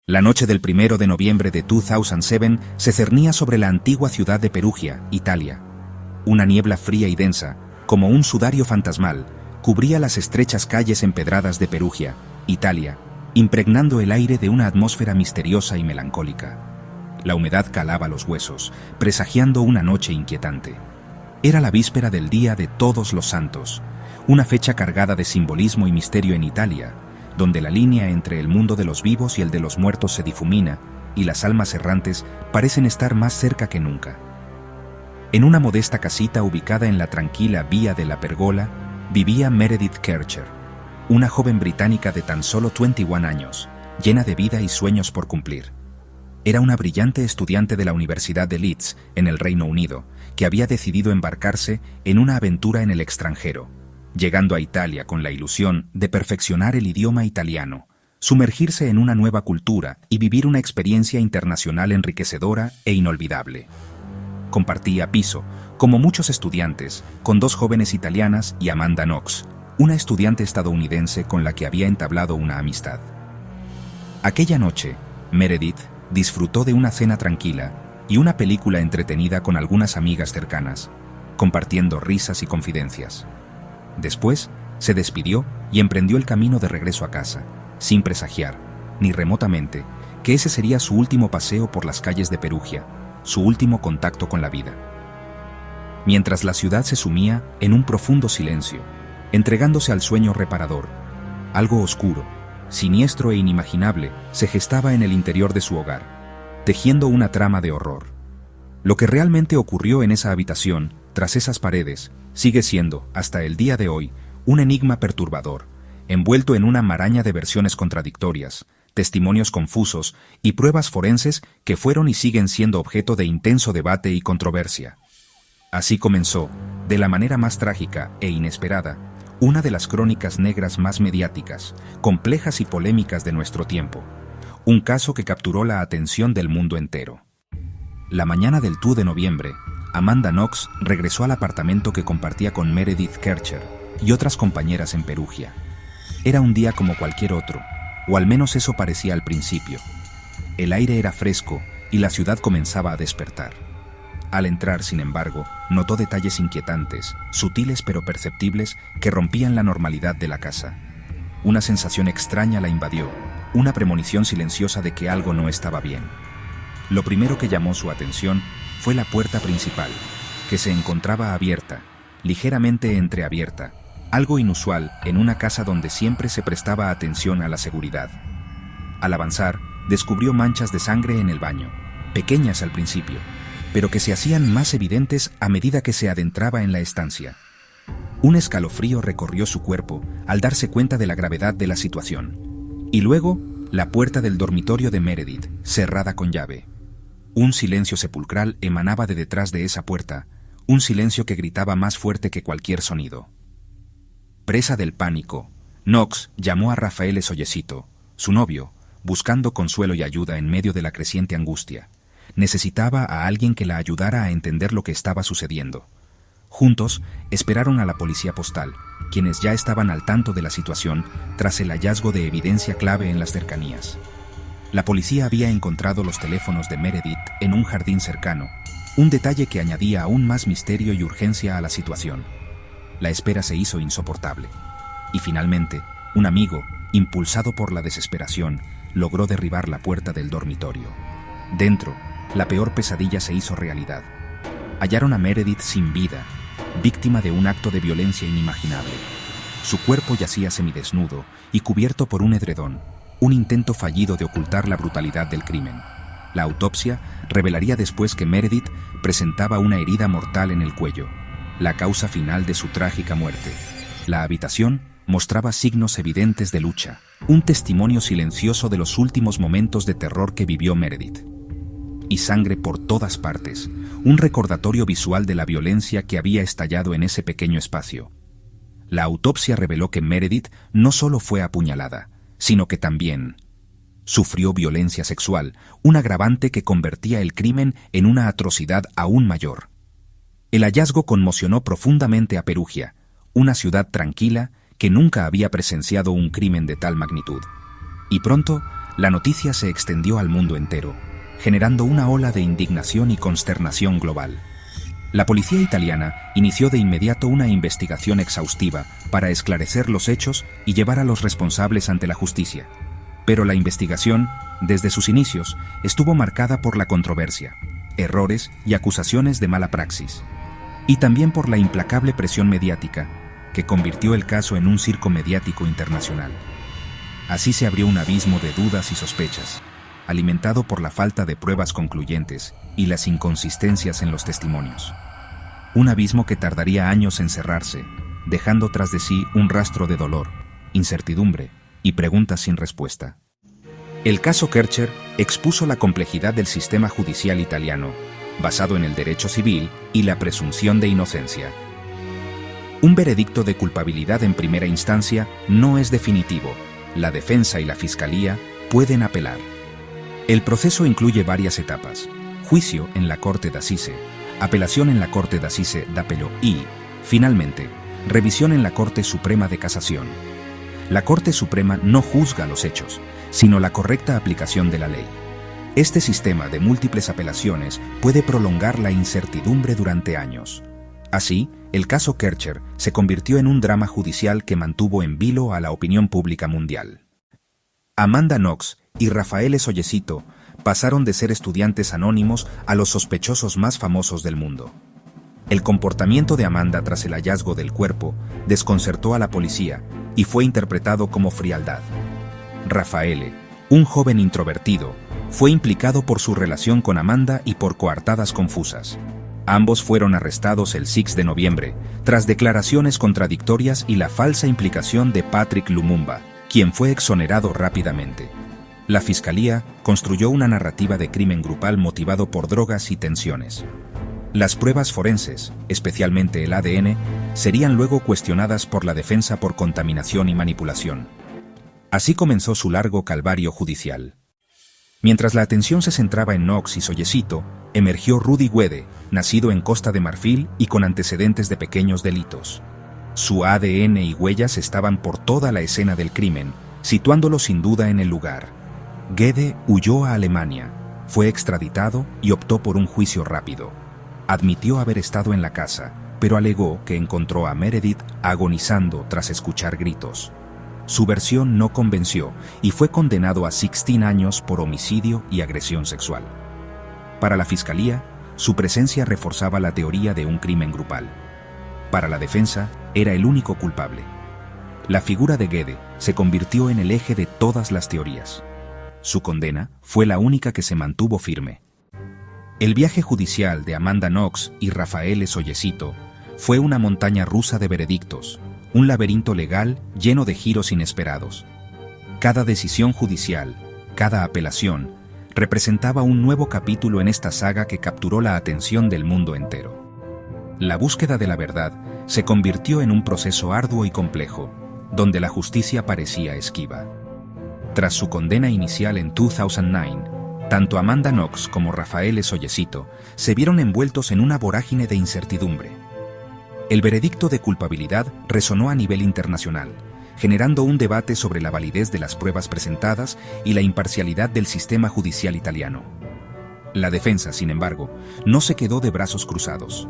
La noche del 1 de noviembre de 2007 se cernía sobre la antigua ciudad de Perugia, Italia. Una niebla fría y densa, como un sudario fantasmal, cubría las estrechas calles empedradas de Perugia, Italia, impregnando el aire de una atmósfera misteriosa y melancólica. La humedad calaba los huesos, presagiando una noche inquietante. Era la víspera del Día de Todos los Santos, una fecha cargada de simbolismo y misterio en Italia, donde la línea entre el mundo de los vivos y el de los muertos se difumina, y las almas errantes parecen estar más cerca que nunca. En una modesta casita ubicada en la tranquila Vía de la Pergola, vivía Meredith Kercher, una joven británica de tan solo 21 años, llena de vida y sueños por cumplir. Era una brillante estudiante de la Universidad de Leeds, en el Reino Unido, que había decidido embarcarse en una aventura en el extranjero, llegando a Italia con la ilusión de perfeccionar el idioma italiano, sumergirse en una nueva cultura y vivir una experiencia internacional enriquecedora e inolvidable. Compartía piso, como muchos estudiantes, con dos jóvenes italianas y Amanda Knox, una estudiante estadounidense con la que había entablado una amistad. Aquella noche, Meredith disfrutó de una cena tranquila y una película entretenida con algunas amigas cercanas, compartiendo risas y confidencias. Después, se despidió y emprendió el camino de regreso a casa, sin presagiar, ni remotamente, que ese sería su último paseo por las calles de Perugia, su último contacto con la vida. Mientras la ciudad se sumía en un profundo silencio, entregándose al sueño reparador, algo oscuro, siniestro e inimaginable se gestaba en el interior de su hogar, tejiendo una trama de horror. Lo que realmente ocurrió en esa habitación, tras esas paredes, sigue siendo, hasta el día de hoy, un enigma perturbador, envuelto en una maraña de versiones contradictorias, testimonios confusos y pruebas forenses que fueron y siguen siendo objeto de intenso debate y controversia. Así comenzó, de la manera más trágica e inesperada, una de las crónicas negras más mediáticas, complejas y polémicas de nuestro tiempo, un caso que capturó la atención del mundo entero. La mañana del 2 de noviembre, Amanda Knox regresó al apartamento que compartía con Meredith Kercher y otras compañeras en Perugia. Era un día como cualquier otro, o al menos eso parecía al principio. El aire era fresco y la ciudad comenzaba a despertar. Al entrar, sin embargo, notó detalles inquietantes, sutiles pero perceptibles, que rompían la normalidad de la casa. Una sensación extraña la invadió, una premonición silenciosa de que algo no estaba bien. Lo primero que llamó su atención fue la puerta principal, que se encontraba abierta, ligeramente entreabierta, algo inusual en una casa donde siempre se prestaba atención a la seguridad. Al avanzar, descubrió manchas de sangre en el baño, pequeñas al principio, pero que se hacían más evidentes a medida que se adentraba en la estancia. Un escalofrío recorrió su cuerpo al darse cuenta de la gravedad de la situación. Y luego, la puerta del dormitorio de Meredith, cerrada con llave. Un silencio sepulcral emanaba de detrás de esa puerta, un silencio que gritaba más fuerte que cualquier sonido. Presa del pánico, Knox llamó a Raffaele Sollesito, su novio, buscando consuelo y ayuda en medio de la creciente angustia. Necesitaba a alguien que la ayudara a entender lo que estaba sucediendo. Juntos, esperaron a la policía postal, quienes ya estaban al tanto de la situación tras el hallazgo de evidencia clave en las cercanías. La policía había encontrado los teléfonos de Meredith en un jardín cercano, un detalle que añadía aún más misterio y urgencia a la situación. La espera se hizo insoportable. Y finalmente, un amigo, impulsado por la desesperación, logró derribar la puerta del dormitorio. Dentro, la peor pesadilla se hizo realidad. Hallaron a Meredith sin vida, víctima de un acto de violencia inimaginable. Su cuerpo yacía semidesnudo y cubierto por un edredón, un intento fallido de ocultar la brutalidad del crimen. La autopsia revelaría después que Meredith presentaba una herida mortal en el cuello, la causa final de su trágica muerte. La habitación mostraba signos evidentes de lucha, un testimonio silencioso de los últimos momentos de terror que vivió Meredith. Y sangre por todas partes, un recordatorio visual de la violencia que había estallado en ese pequeño espacio. La autopsia reveló que Meredith no solo fue apuñalada, sino que también sufrió violencia sexual, un agravante que convertía el crimen en una atrocidad aún mayor. El hallazgo conmocionó profundamente a Perugia, una ciudad tranquila que nunca había presenciado un crimen de tal magnitud. Y pronto, la noticia se extendió al mundo entero, generando una ola de indignación y consternación global. La policía italiana inició de inmediato una investigación exhaustiva para esclarecer los hechos y llevar a los responsables ante la justicia. Pero la investigación, desde sus inicios, estuvo marcada por la controversia, errores y acusaciones de mala praxis, y también por la implacable presión mediática, que convirtió el caso en un circo mediático internacional. Así se abrió un abismo de dudas y sospechas, alimentado por la falta de pruebas concluyentes y las inconsistencias en los testimonios. Un abismo que tardaría años en cerrarse, dejando tras de sí un rastro de dolor, incertidumbre y preguntas sin respuesta. El caso Kercher expuso la complejidad del sistema judicial italiano, basado en el derecho civil y la presunción de inocencia. Un veredicto de culpabilidad en primera instancia no es definitivo. La defensa y la fiscalía pueden apelar. El proceso incluye varias etapas: juicio en la Corte d'Assise, apelación en la Corte d'Assise d'Appello y, finalmente, revisión en la Corte Suprema de Casación. La Corte Suprema no juzga los hechos, sino la correcta aplicación de la ley. Este sistema de múltiples apelaciones puede prolongar la incertidumbre durante años. Así, el caso Kercher se convirtió en un drama judicial que mantuvo en vilo a la opinión pública mundial. Amanda Knox y Raffaele Sollecito pasaron de ser estudiantes anónimos a los sospechosos más famosos del mundo. El comportamiento de Amanda tras el hallazgo del cuerpo desconcertó a la policía y fue interpretado como frialdad. Raffaele, un joven introvertido, fue implicado por su relación con Amanda y por coartadas confusas. Ambos fueron arrestados el 6 de noviembre, tras declaraciones contradictorias y la falsa implicación de Patrick Lumumba, quien fue exonerado rápidamente. La fiscalía construyó una narrativa de crimen grupal motivado por drogas y tensiones. Las pruebas forenses, especialmente el ADN, serían luego cuestionadas por la defensa por contaminación y manipulación. Así comenzó su largo calvario judicial. Mientras la atención se centraba en Knox y Sollecito, emergió Rudy Guede, nacido en Costa de Marfil y con antecedentes de pequeños delitos. Su ADN y huellas estaban por toda la escena del crimen, situándolo sin duda en el lugar. Guede huyó a Alemania, fue extraditado y optó por un juicio rápido. Admitió haber estado en la casa, pero alegó que encontró a Meredith agonizando tras escuchar gritos. Su versión no convenció y fue condenado a 16 años por homicidio y agresión sexual. Para la fiscalía, su presencia reforzaba la teoría de un crimen grupal. Para la defensa, era el único culpable. La figura de Guede se convirtió en el eje de todas las teorías. Su condena fue la única que se mantuvo firme. El viaje judicial de Amanda Knox y Raffaele Sollecito fue una montaña rusa de veredictos, un laberinto legal lleno de giros inesperados. Cada decisión judicial, cada apelación, representaba un nuevo capítulo en esta saga que capturó la atención del mundo entero. La búsqueda de la verdad se convirtió en un proceso arduo y complejo, donde la justicia parecía esquiva. Tras su condena inicial en 2009, tanto Amanda Knox como Raffaele Sollecito se vieron envueltos en una vorágine de incertidumbre. El veredicto de culpabilidad resonó a nivel internacional, generando un debate sobre la validez de las pruebas presentadas y la imparcialidad del sistema judicial italiano. La defensa, sin embargo, no se quedó de brazos cruzados.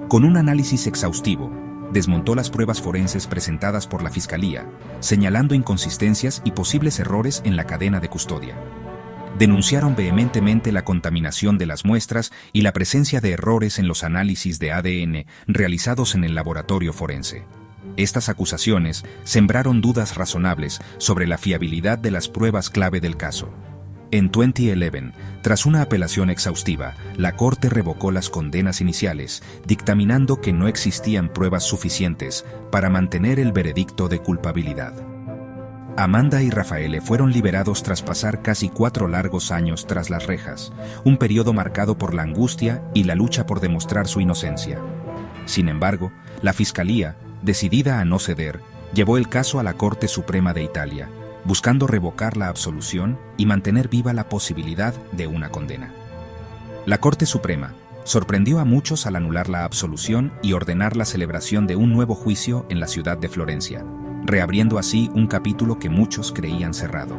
Con un análisis exhaustivo, desmontó las pruebas forenses presentadas por la Fiscalía, señalando inconsistencias y posibles errores en la cadena de custodia. Denunciaron vehementemente la contaminación de las muestras y la presencia de errores en los análisis de ADN realizados en el laboratorio forense. Estas acusaciones sembraron dudas razonables sobre la fiabilidad de las pruebas clave del caso. En 2011, tras una apelación exhaustiva, la Corte revocó las condenas iniciales, dictaminando que no existían pruebas suficientes para mantener el veredicto de culpabilidad. Amanda y Raffaele fueron liberados tras pasar casi 4 largos años tras las rejas, un periodo marcado por la angustia y la lucha por demostrar su inocencia. Sin embargo, la Fiscalía, decidida a no ceder, llevó el caso a la Corte Suprema de Italia, buscando revocar la absolución y mantener viva la posibilidad de una condena. La Corte Suprema sorprendió a muchos al anular la absolución y ordenar la celebración de un nuevo juicio en la ciudad de Florencia, reabriendo así un capítulo que muchos creían cerrado.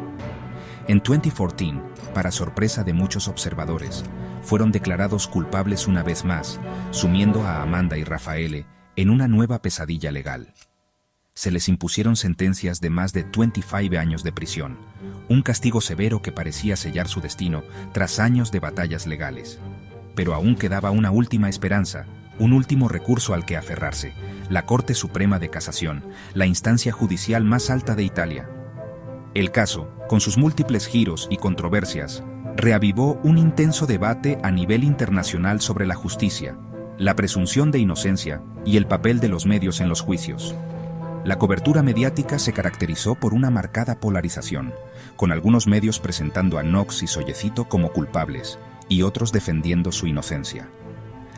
En 2014, para sorpresa de muchos observadores, fueron declarados culpables una vez más, sumiendo a Amanda y Rafaele en una nueva pesadilla legal. Se les impusieron sentencias de más de 25 años de prisión, un castigo severo que parecía sellar su destino tras años de batallas legales. Pero aún quedaba una última esperanza, un último recurso al que aferrarse: la Corte Suprema de Casación, la instancia judicial más alta de Italia. El caso, con sus múltiples giros y controversias, reavivó un intenso debate a nivel internacional sobre la justicia, la presunción de inocencia y el papel de los medios en los juicios. La cobertura mediática se caracterizó por una marcada polarización, con algunos medios presentando a Knox y Sollesito como culpables y otros defendiendo su inocencia.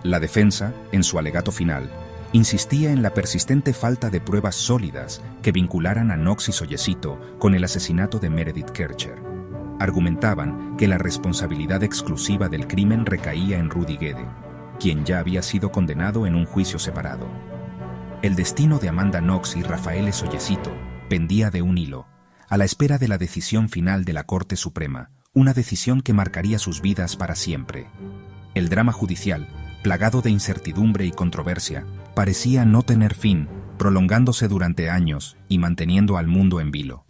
La defensa, en su alegato final, insistía en la persistente falta de pruebas sólidas que vincularan a Knox y Sollesito con el asesinato de Meredith Kercher. Argumentaban que la responsabilidad exclusiva del crimen recaía en Rudy Guede, quien ya había sido condenado en un juicio separado. El destino de Amanda Knox y Rafaele Sollesito pendía de un hilo, a la espera de la decisión final de la Corte Suprema, una decisión que marcaría sus vidas para siempre. El drama judicial, plagado de incertidumbre y controversia, parecía no tener fin, prolongándose durante años y manteniendo al mundo en vilo.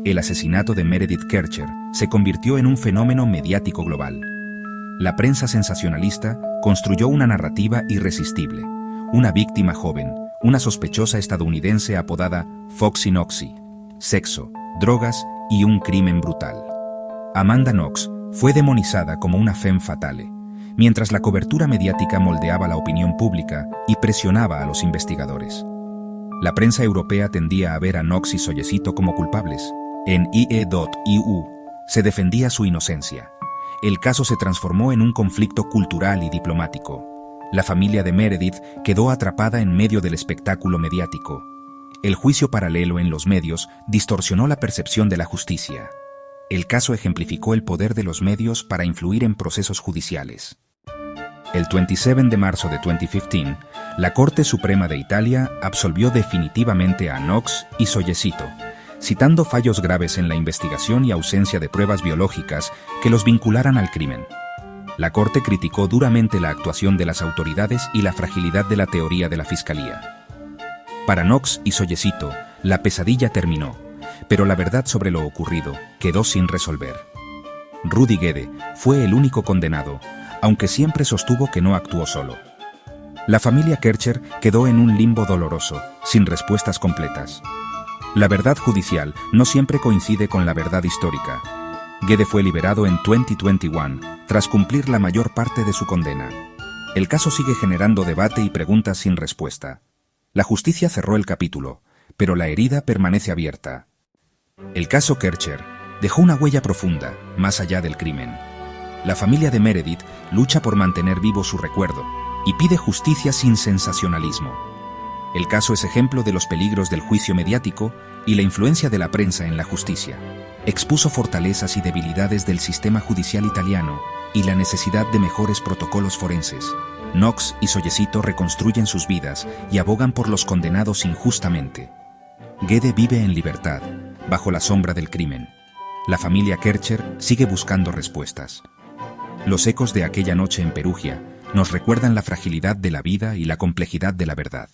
El asesinato de Meredith Kercher se convirtió en un fenómeno mediático global. La prensa sensacionalista construyó una narrativa irresistible: una víctima joven, una sospechosa estadounidense apodada Foxy Knoxy, sexo, drogas y un crimen brutal. Amanda Knox fue demonizada como una femme fatale, mientras la cobertura mediática moldeaba la opinión pública y presionaba a los investigadores. La prensa europea tendía a ver a Knox y Sollesito como culpables. En IE.EU se defendía su inocencia. El caso se transformó en un conflicto cultural y diplomático. La familia de Meredith quedó atrapada en medio del espectáculo mediático. El juicio paralelo en los medios distorsionó la percepción de la justicia. El caso ejemplificó el poder de los medios para influir en procesos judiciales. El 27 de marzo de 2015, la Corte Suprema de Italia absolvió definitivamente a Knox y Sollesito, citando fallos graves en la investigación y ausencia de pruebas biológicas que los vincularan al crimen. La Corte criticó duramente la actuación de las autoridades y la fragilidad de la teoría de la Fiscalía. Para Knox y Sollesito, la pesadilla terminó, pero la verdad sobre lo ocurrido quedó sin resolver. Rudy Guede fue el único condenado, aunque siempre sostuvo que no actuó solo. La familia Kercher quedó en un limbo doloroso, sin respuestas completas. La verdad judicial no siempre coincide con la verdad histórica. Guede fue liberado en 2021, tras cumplir la mayor parte de su condena. El caso sigue generando debate y preguntas sin respuesta. La justicia cerró el capítulo, pero la herida permanece abierta. El caso Kercher dejó una huella profunda, más allá del crimen. La familia de Meredith lucha por mantener vivo su recuerdo y pide justicia sin sensacionalismo. El caso es ejemplo de los peligros del juicio mediático y la influencia de la prensa en la justicia. Expuso fortalezas y debilidades del sistema judicial italiano y la necesidad de mejores protocolos forenses. Knox y Sollesito reconstruyen sus vidas y abogan por los condenados injustamente. Guede vive en libertad, bajo la sombra del crimen. La familia Kercher sigue buscando respuestas. Los ecos de aquella noche en Perugia nos recuerdan la fragilidad de la vida y la complejidad de la verdad.